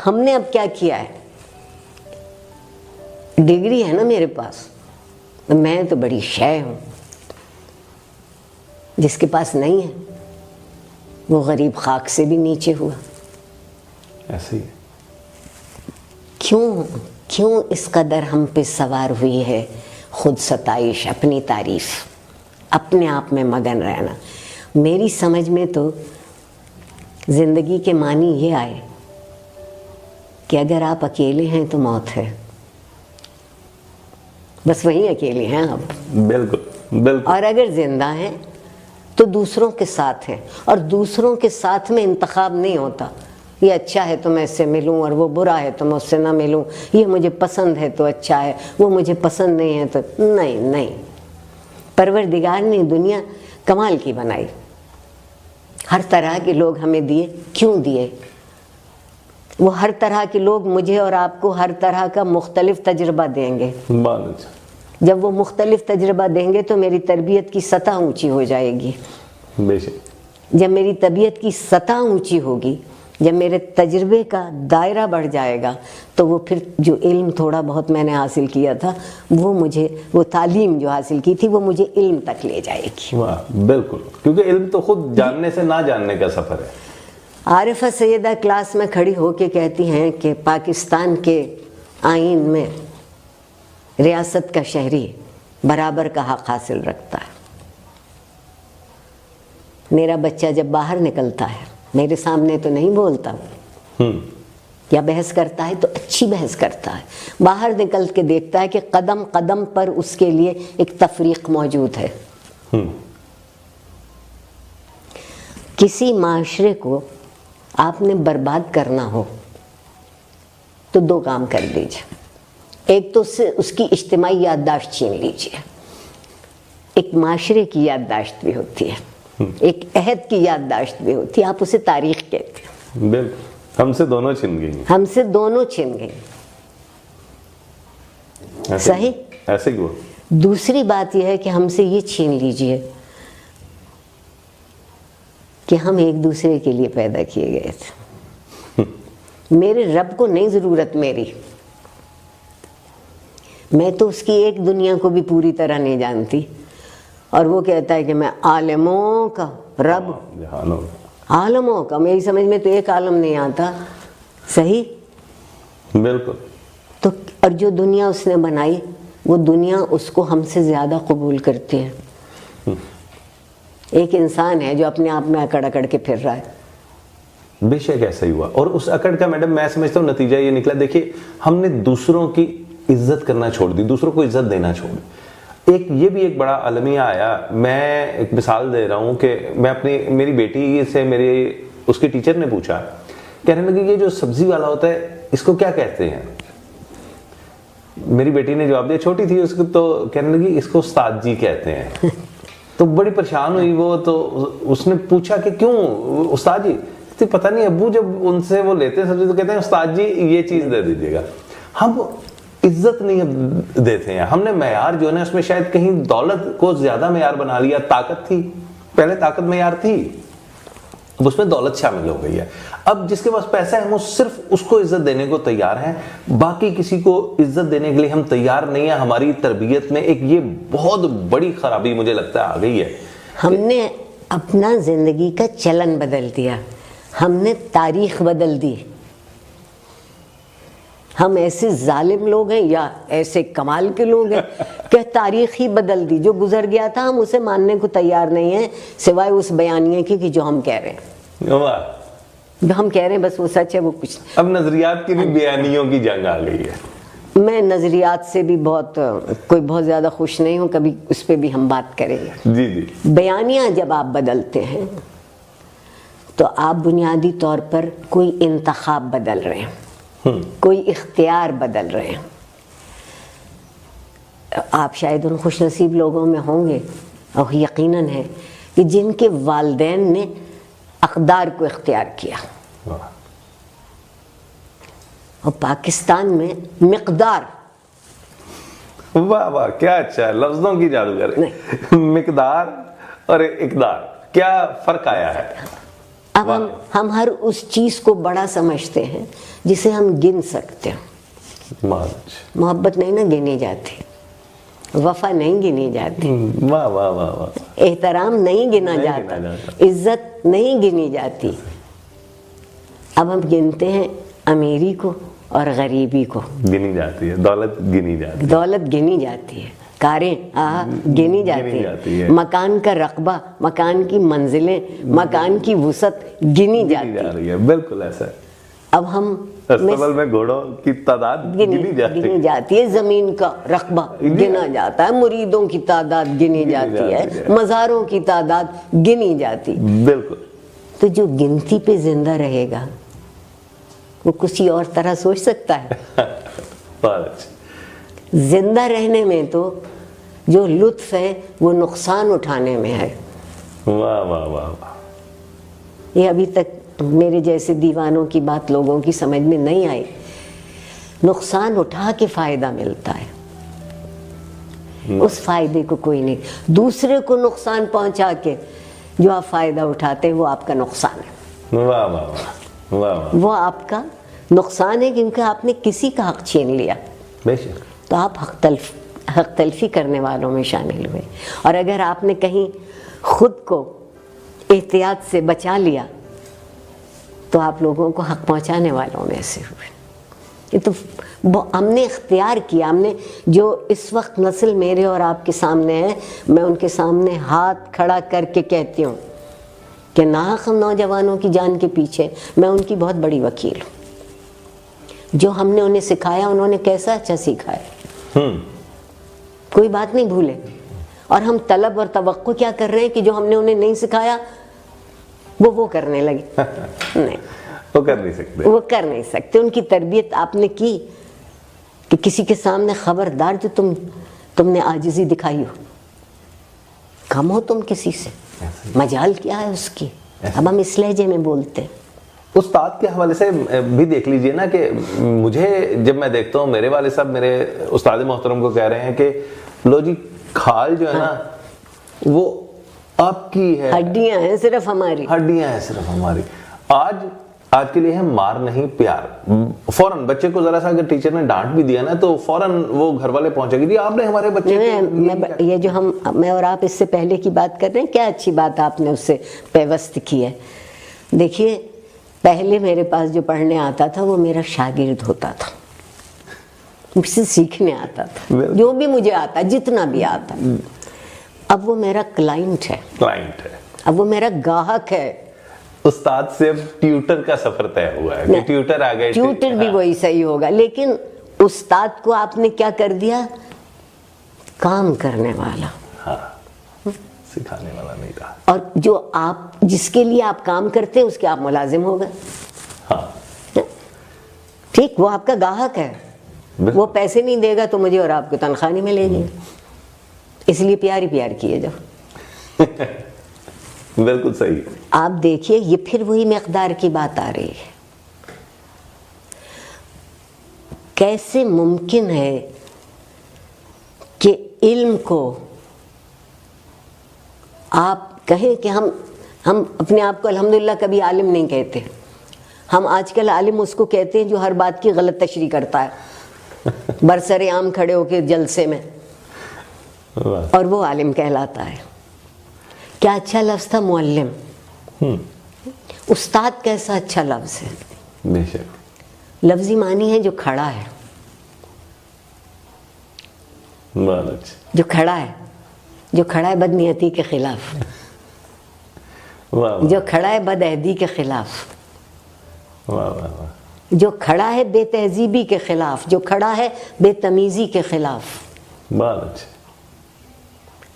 ہم نے اب کیا کیا ہے، ڈگری ہے نا میرے پاس، میں تو بڑی شے ہوں، جس کے پاس نہیں ہے وہ غریب خاک سے بھی نیچے ہوا. ایسے ہی کیوں اس قدر ہم پہ سوار ہوئی ہے خود ستائش، اپنی تعریف، اپنے آپ میں مگن رہنا. میری سمجھ میں تو زندگی کے معنی یہ آئے کہ اگر آپ اکیلے ہیں تو موت ہے، بس وہیں اکیلے ہیں آپ. بالکل بالکل. اور اگر زندہ ہیں تو دوسروں کے ساتھ ہیں، اور دوسروں کے ساتھ میں انتخاب نہیں ہوتا، یہ اچھا ہے تو میں اس سے ملوں اور وہ برا ہے تو میں اس سے نہ ملوں، یہ مجھے پسند ہے تو اچھا ہے، وہ مجھے پسند نہیں ہے تو نہیں. پروردگار نے دنیا کمال کی بنائی، ہر طرح کے لوگ ہمیں دیے. کیوں دیے؟ وہ ہر طرح کے لوگ مجھے اور آپ کو ہر طرح کا مختلف تجربہ دیں گے. جب وہ مختلف تجربہ دیں گے تو میری تربیت کی سطح اونچی ہو جائے گی. بے شک. جب میری طبیعت کی سطح اونچی ہوگی، جب میرے تجربے کا دائرہ بڑھ جائے گا، تو وہ پھر جو علم تھوڑا بہت میں نے حاصل کیا تھا، وہ تعلیم جو حاصل کی تھی وہ مجھے علم تک لے جائے گی. واہ بالکل، کیونکہ علم تو خود جاننے سے نہ جاننے کا سفر ہے. عارفہ سیدہ کلاس میں کھڑی ہو کے کہتی ہیں کہ پاکستان کے آئین میں ریاست کا شہری برابر کا حق حاصل رکھتا ہے. میرا بچہ جب باہر نکلتا ہے، میرے سامنے تو نہیں بولتا یا بحث کرتا ہے تو اچھی بحث کرتا ہے، باہر نکل کے دیکھتا ہے کہ قدم قدم پر اس کے لیے ایک تفریق موجود ہے. کسی معاشرے کو آپ نے برباد کرنا ہو تو دو کام کر لیجیے. ایک تو اس کی اجتماعی یادداشت چھین لیجیے. ایک معاشرے کی یادداشت بھی ہوتی ہے، ایک عہد کی یادداشت بھی ہوتی ہے، آپ اسے تاریخ کہتے ہیں. بالکل. ہم سے دونوں چھن گئی. ہم سے دونوں چھن گئی. صحیح. ایسے کیوں؟ دوسری بات یہ ہے کہ ہم سے یہ چھین لیجیے کہ ہم ایک دوسرے کے لیے پیدا کیے گئے تھے. میرے رب کو نہیں ضرورت میری، میں تو اس کی ایک دنیا کو بھی پوری طرح نہیں جانتی، اور وہ کہتا ہے کہ میں عالموں کا رب، عالموں کا. میری سمجھ میں تو ایک عالم نہیں آتا. صحیح. بالکل. تو اور جو دنیا اس نے بنائی وہ دنیا اس کو ہم سے زیادہ قبول کرتی ہے. ایک انسان ہے جو اپنے آپ میں اکڑ اکڑ کے پھر رہا ہے. بے شک ایسا ہی ہوا. اور اس اکڑ کا میڈم میں سمجھتا ہوں نتیجہ یہ نکلا، دیکھیے ہم نے دوسروں کی عزت کرنا چھوڑ دی، دوسروں کو عزت دینا چھوڑ دی. یہ بھی ایک بڑا المیہ آیا. میں ایک مثال دے رہا ہوں کہ میں میری بیٹی سے اس کے ٹیچر نے پوچھا، کہنے لگے یہ جو سبزی والا ہوتا ہے اس کو کیا کہتے ہیں؟ میری بیٹی نے جواب دیا، چھوٹی تھی اس کو، تو کہنے لگی اس کو استاد جی کہتے ہیں. تو بڑی پریشان ہوئی وہ. تو اس نے پوچھا کہ کیوں استاد جی؟ تو پتہ نہیں ابو جب ان سے وہ لیتے ہیں سبزی تو کہتے ہیں استاد جی یہ چیز دے دیجیے گا. ہم عزت نہیں دیتے ہیں. ہم نے معیار جو ہے نا اس میں شاید کہیں دولت کو زیادہ معیار بنا لیا. طاقت تھی پہلے، طاقت معیار تھی، اب اس میں دولت شامل ہو گئی ہے. اب جس کے پاس پیسہ ہے وہ صرف اس کو عزت دینے کو تیار ہے، باقی کسی کو عزت دینے کے لیے ہم تیار نہیں ہیں. ہماری تربیت میں ایک یہ بہت بڑی خرابی مجھے لگتا ہے آ گئی ہے. ہم نے اپنا زندگی کا چلن بدل دیا، ہم نے تاریخ بدل دی. ہم ایسے ظالم لوگ ہیں یا ایسے کمال کے لوگ ہیں کہ تاریخ ہی بدل دی. جو گزر گیا تھا ہم اسے ماننے کو تیار نہیں ہیں، سوائے اس بیانیے کی کہ جو ہم کہہ رہے ہیں. جو ہم کہہ رہے ہیں بس وہ سچ ہے، وہ کچھ. اب نظریات کی بھی بیانیوں کی جنگ آ گئی ہے. میں نظریات سے بھی بہت زیادہ خوش نہیں ہوں، کبھی اس پہ بھی ہم بات کریں گے. جی جی. بیانیہ جب آپ بدلتے ہیں تو آپ بنیادی طور پر کوئی انتخاب بدل رہے ہیں، کوئی اختیار بدل رہے ہیں. آپ شاید ان خوش نصیب لوگوں میں ہوں گے، اور یقیناً ہے، کہ جن کے والدین نے اقدار کو اختیار کیا. اور پاکستان میں مقدار، واہ واہ کیا اچھا ہے، لفظوں کی جادوگر. مقدار اور اقدار کیا فرق آیا ہے؟ اب ہم ہر اس چیز کو بڑا سمجھتے ہیں جسے ہم گن سکتے ہیں. محبت نہیں نا گنی جاتی, وفا نہیں گنی جاتی, واہ واہ واہ واہ, احترام نہیں گنا جاتا, عزت نہیں گنی جاتی. اب ہم گنتے ہیں امیری کو اور غریبی کو. گنی جاتی ہے, دولت گنی جاتی ہے, دولت گنی جاتی ہے, کاریں گنی جاتی ہے, مکان کا رقبہ, مکان کی منزلیں, مکان کی وسعت گنی جاتی ہے. بالکل ایسا ہے. اب ہم استقبال میں گھوڑوں کی تعداد گنی جاتی ہے, زمین کا رقبہ گنا جاتا ہے, مریدوں کی تعداد گنی جاتی ہے, مزاروں کی تعداد گنی جاتی. بالکل. تو جو گنتی پہ زندہ رہے گا وہ کسی اور طرح سوچ سکتا ہے؟ زندہ رہنے میں تو جو لطف ہے وہ نقصان اٹھانے میں ہے. واہ واہ واہ واہ. یہ ابھی تک میرے جیسے دیوانوں کی بات لوگوں کی سمجھ میں نہیں آئی. نقصان اٹھا کے فائدہ ملتا ہے, اس فائدے کو کوئی نہیں. دوسرے کو نقصان پہنچا کے جو آپ فائدہ اٹھاتے ہیں وہ آپ کا نقصان ہے. واہ واہ واہ واہ. وہ آپ کا نقصان ہے کیونکہ آپ نے کسی کا حق چھین لیا. بے شک. تو آپ حق تلفی کرنے والوں میں شامل ہوئے. اور اگر آپ نے کہیں خود کو احتیاط سے بچا لیا تو آپ لوگوں کو حق پہنچانے والوں میں سے ہوئے. یہ تو ہم نے اختیار کیا. ہم نے جو اس وقت نسل میرے اور آپ کے سامنے ہے, میں ان کے سامنے ہاتھ کھڑا کر کے کہتی ہوں کہ ناحق نوجوانوں کی جان کے پیچھے میں ان کی بہت بڑی وکیل ہوں. جو ہم نے انہیں سکھایا انہوں نے کیسا اچھا سکھا ہے, کوئی بات نہیں بھولے. اور ہم طلب اور توقع کیا کر رہے ہیں کہ جو ہم نے انہیں نہیں سکھایا وہ کرنے لگے. نہیں, وہ کر نہیں سکتے. وہ کر نہیں سکتے. ان کی تربیت آپ نے کی کہ کسی کے سامنے خبردار جو تم نے عاجزی دکھائی ہو, کم ہو تم کسی سے, مجال کیا ہے اس کی. اب ہم اس لہجے میں بولتے ہیں. استاد کے حوالے سے بھی دیکھ لیجئے نا کہ مجھے جب میں دیکھتا ہوں میرے والد صاحب میرے استاد محترم کو کہہ رہے ہیں کہ لو جی کھال جو ہے نا وہ آپ کی ہے, ہڈیاں ہیں صرف ہماری, ہڈیاں ہیں صرف ہماری. آج کے لیے ہے مار نہیں پیار. فوراً بچے کو ذرا سا اگر ٹیچر نے ڈانٹ بھی دیا نا تو فوراً وہ گھر والے پہنچے گی جی آپ نے ہمارے بچے یہ جو میں اور آپ اس سے پہلے کی بات کر رہے ہیں, کیا اچھی بات آپ نے اس سے پیوست کی ہے. دیکھیے پہلے میرے پاس جو پڑھنے آتا تھا وہ میرا شاگرد ہوتا تھا, مجھ سے سیکھنے آتا تھا جو بھی مجھے آتا, جتنا بھی آتا. اب وہ میرا کلائنٹ ہے, اب وہ میرا گاہک ہے. استاد سے ٹیوٹر کا سفر طے ہوا ہے کہ ٹیوٹر آ گئے. ٹیوٹر بھی وہی صحیح ہوگا, لیکن استاد کو آپ نے کیا کر دیا, کام کرنے والا. سکھانے والا نہیں رہا. اور جو آپ جس کے لیے آپ کام کرتے ہیں اس کے آپ ملازم ہو گئے. ٹھیک, وہ آپ کا گاہک ہے, وہ پیسے نہیں دے گا تو مجھے اور آپ کو تنخواہ نہیں ملے گی. اس لیے پیار ہی پیار کیے جاؤ. بالکل صحیح. آپ دیکھیے یہ پھر وہی مقدار کی بات آ رہی ہے. کیسے ممکن ہے کہ علم کو آپ کہیں کہ ہم اپنے آپ کو الحمدللہ کبھی عالم نہیں کہتے. ہم آج کل عالم اس کو کہتے ہیں جو ہر بات کی غلط تشریح کرتا ہے, برسر عام کھڑے ہو کے جلسے میں, اور وہ عالم کہلاتا ہے. کیا اچھا لفظ تھا معلم. استاد کیسا اچھا لفظ ہے. بے شک. لفظی معنی ہے جو کھڑا ہے, جو کھڑا ہے, جو کھڑا ہے بدنیتی کے خلاف, جو کھڑا ہے بد عہدی کے خلاف, جو کھڑا ہے بے تہذیبی کے خلاف, جو کھڑا ہے بے تمیزی کے خلاف.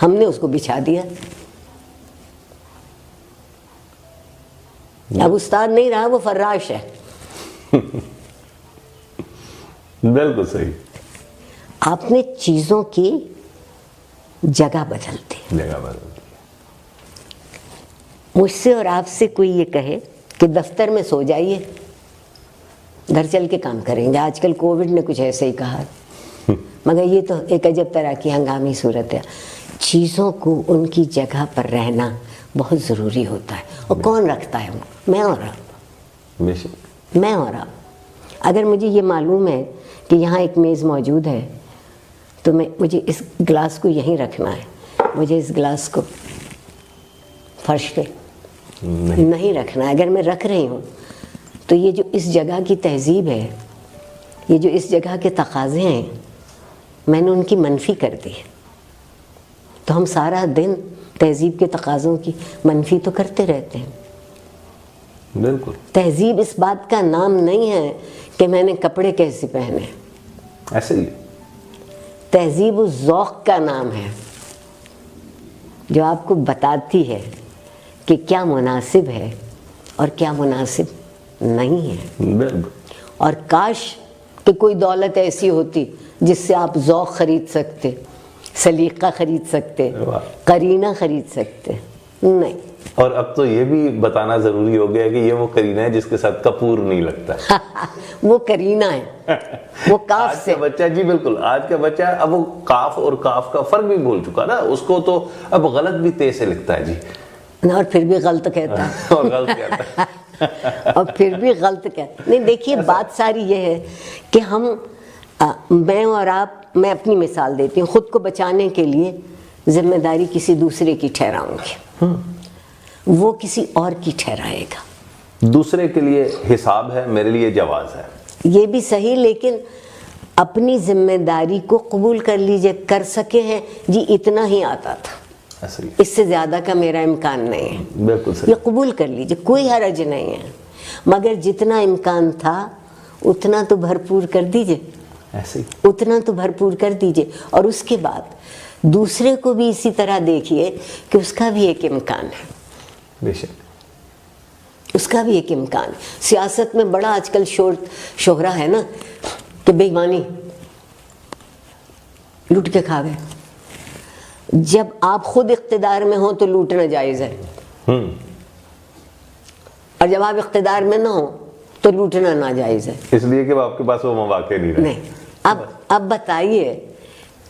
ہم نے اس کو بچھا دیا. اب استاد نہیں رہا, وہ فراش ہے. بالکل صحیح. آپ نے چیزوں کی جگہ بدلتی. مجھ سے اور آپ سے کوئی یہ کہے کہ دفتر میں سو جائیے, گھر چل کے کام کریں گے. آج کل کووڈ نے کچھ ایسے ہی کہا, مگر یہ تو ایک عجب طرح کی ہنگامی صورت ہے. چیزوں کو ان کی جگہ پر رہنا بہت ضروری ہوتا ہے. اور کون رکھتا ہے؟ میں اور آپ. بے شک. میں اور آپ. اگر مجھے یہ معلوم ہے کہ یہاں ایک میز موجود ہے تو مجھے اس گلاس کو یہیں رکھنا ہے, مجھے اس گلاس کو فرش پہ نہیں رکھنا ہے. اگر میں رکھ رہی ہوں تو یہ جو اس جگہ کی تہذیب ہے, یہ جو اس جگہ کے تقاضے ہیں, میں نے ان کی منفی کر دی ہے. تو ہم سارا دن تہذیب کے تقاضوں کی منفی تو کرتے رہتے ہیں. بالکل. تہذیب اس بات کا نام نہیں ہے کہ میں نے کپڑے کیسے پہنے, ایسے ہی. تہذیب اس ذوق کا نام ہے جو آپ کو بتاتی ہے کہ کیا مناسب ہے اور کیا مناسب نہیں ہے. بالکل. اور کاش کہ کوئی دولت ایسی ہوتی جس سے آپ ذوق خرید سکتے, سلیقہ خرید سکتے, قرینہ خرید سکتے. نہیں. اور اب تو یہ بھی بتانا ضروری ہو گیا ہے کہ یہ وہ کرینہ ہے جس کے ساتھ کپور نہیں لگتا. وہ کرینہ ہے, وہ کاف سے. آج کا بچہ, جی بالکل, آج کا بچہ اب وہ کاف اور کاف کا فرق بھی بھول چکا نا, اس کو تو اب غلط بھی تے سے لکھتا ہے. جی. اور پھر بھی غلط کہتا ہے. اور غلط کہتا ہے. اور پھر بھی غلط کہتا. نہیں دیکھیے, بات ساری یہ ہے کہ ہم, میں اور آپ, میں اپنی مثال دیتی ہوں, خود کو بچانے کے لیے ذمہ داری کسی دوسرے کی ٹھہراؤں گی, وہ کسی اور کی ٹھہرائے گا. دوسرے کے لیے حساب ہے, میرے لیے جواز ہے. یہ بھی صحیح, لیکن اپنی ذمہ داری کو قبول کر لیجئے. کر سکے ہیں جی, اتنا ہی آتا تھا, اس سے زیادہ کا میرا امکان نہیں ہے. بالکل صحیح. یہ قبول کر لیجئے, کوئی حرج نہیں ہے, مگر جتنا امکان تھا اتنا تو بھرپور کر دیجئے. ایسے ہی. اتنا تو بھرپور کر دیجئے. اور اس کے بعد دوسرے کو بھی اسی طرح دیکھیے کہ اس کا بھی ایک امکان ہے. بے شک. اس کا بھی ایک امکان. سیاست میں بڑا آج کل شہرہ ہے نا کہ بے ایمانی, لوٹ کے کھا گئے. جب آپ خود اقتدار میں ہوں تو لوٹنا جائز ہے, اور جب آپ اقتدار میں نہ ہوں تو لوٹنا ناجائز ہے. اس لیے کہ آپ کے پاس وہ مواقع نہیں رہے. نہیں.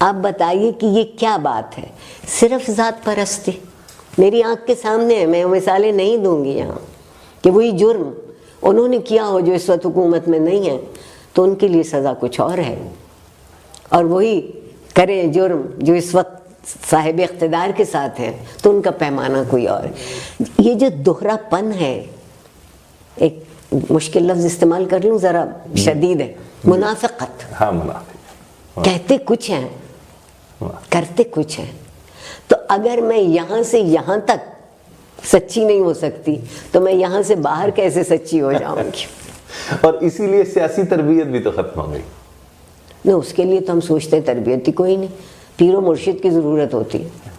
اب بتائیے کہ یہ کیا بات ہے؟ صرف ذات پرستی. میری آنکھ کے سامنے ہے, میں مثالیں نہیں دوں گی یہاں, کہ وہی جرم انہوں نے کیا ہو جو اس وقت حکومت میں نہیں ہے تو ان کے لیے سزا کچھ اور ہے, اور وہی کریں جرم جو اس وقت صاحب اقتدار کے ساتھ ہیں تو ان کا پیمانہ کوئی اور. یہ جو دوہرا پن ہے, ایک مشکل لفظ استعمال کر لوں, ذرا شدید ہے, منافقت. ہاں, منافق. کہتے کچھ ہیں, کرتے کچھ ہیں. تو اگر میں یہاں سے یہاں تک سچی نہیں ہو سکتی تو میں یہاں سے باہر کیسے سچی ہو جاؤں گی؟ اور اسی لیے سیاسی تربیت بھی تو ختم ہو گئی. نہیں, اس کے لیے تو ہم سوچتے ہیں تربیت ہی کوئی نہیں, پیر و مرشد کی ضرورت ہوتی ہے.